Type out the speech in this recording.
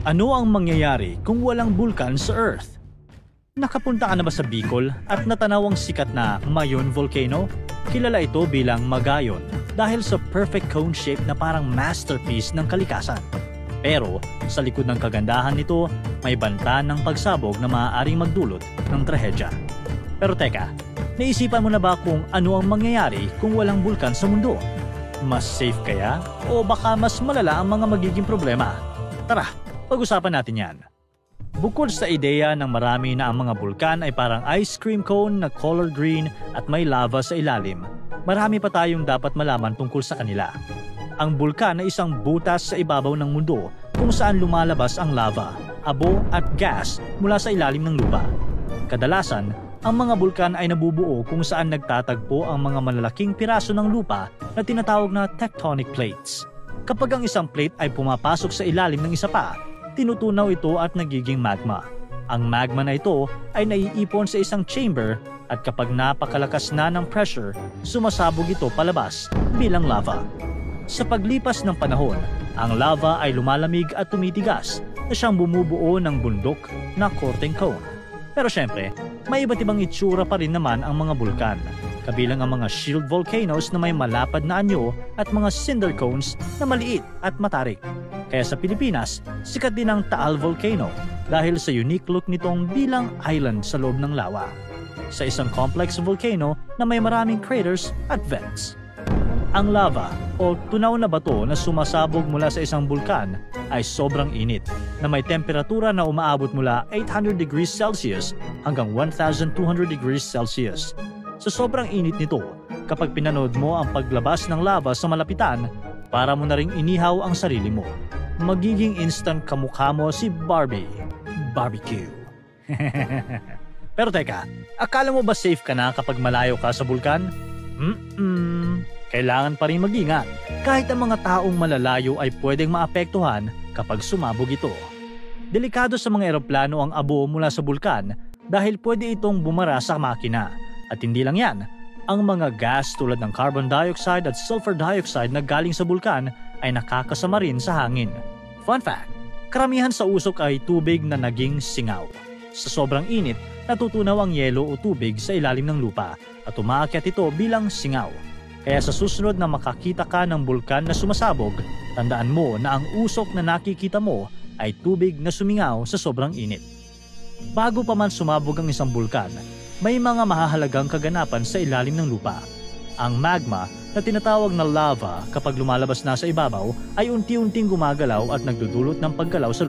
Ano ang mangyayari kung walang bulkan sa Earth? Nakapunta ka na ba sa Bicol at natanaw ang sikat na Mayon Volcano? Kilala ito bilang Magayon dahil sa perfect cone shape na parang masterpiece ng kalikasan. Pero sa likod ng kagandahan nito, may banta ng pagsabog na maaaring magdulot ng trahedya. Pero teka, naisipan mo na ba kung ano ang mangyayari kung walang bulkan sa mundo? Mas safe kaya? O baka mas malala ang mga magiging problema? Tara, pag-usapan natin yan. Bukod sa ideya ng marami na ang mga bulkan ay parang ice cream cone na color green at may lava sa ilalim, marami pa tayong dapat malaman tungkol sa kanila. Ang bulkan ay isang butas sa ibabaw ng mundo kung saan lumalabas ang lava, abo at gas mula sa ilalim ng lupa. Kadalasan, ang mga bulkan ay nabubuo kung saan nagtatagpo ang mga malalaking piraso ng lupa na tinatawag na tectonic plates. Kapag ang isang plate ay pumapasok sa ilalim ng isa pa, tinutunaw ito at nagiging magma. Ang magma na ito ay naiipon sa isang chamber at kapag napakalakas na ng pressure, sumasabog ito palabas bilang lava. Sa paglipas ng panahon, ang lava ay lumalamig at tumitigas na siyang bumubuo ng bundok na korteng cone. Pero syempre, may iba't ibang itsura pa rin naman ang mga bulkan, kabilang ang mga shield volcanoes na may malapad na anyo at mga cinder cones na maliit at matarik. Kaya sa Pilipinas, sikat din ang Taal Volcano dahil sa unique look nitong bilang island sa loob ng lawa. Sa isang complex volcano na may maraming craters at vents. Ang lava o tunaw na bato na sumasabog mula sa isang bulkan ay sobrang init na may temperatura na umaabot mula 800 degrees Celsius hanggang 1,200 degrees Celsius. Sa sobrang init nito, kapag pinanood mo ang paglabas ng lava sa malapitan, para mo na ring inihaw ang sarili mo. Magiging instant kamukha mo si Barbie. Barbecue. Pero teka, akala mo ba safe ka na kapag malayo ka sa bulkan? Kailangan pa rin mag-ingat. Kahit ang mga taong malalayo ay pwedeng maapektuhan kapag sumabog ito. Delikado sa mga eroplano ang abo mula sa bulkan dahil pwede itong bumara sa makina. At hindi lang yan, ang mga gas tulad ng carbon dioxide at sulfur dioxide na galing sa bulkan ay nakakasama rin sa hangin. Fun fact, karamihan sa usok ay tubig na naging singaw. Sa sobrang init, natutunaw ang yelo o tubig sa ilalim ng lupa at umaakyat ito bilang singaw. Kaya sa susunod na makakita ka ng bulkan na sumasabog, tandaan mo na ang usok na nakikita mo ay tubig na sumingaw sa sobrang init. Bago pa man sumabog ang isang bulkan, may mga mahahalagang kaganapan sa ilalim ng lupa. Ang magma na tinatawag na lava kapag lumalabas na sa ibabaw ay unti-unting gumagalaw at nagdudulot ng paggalaw sa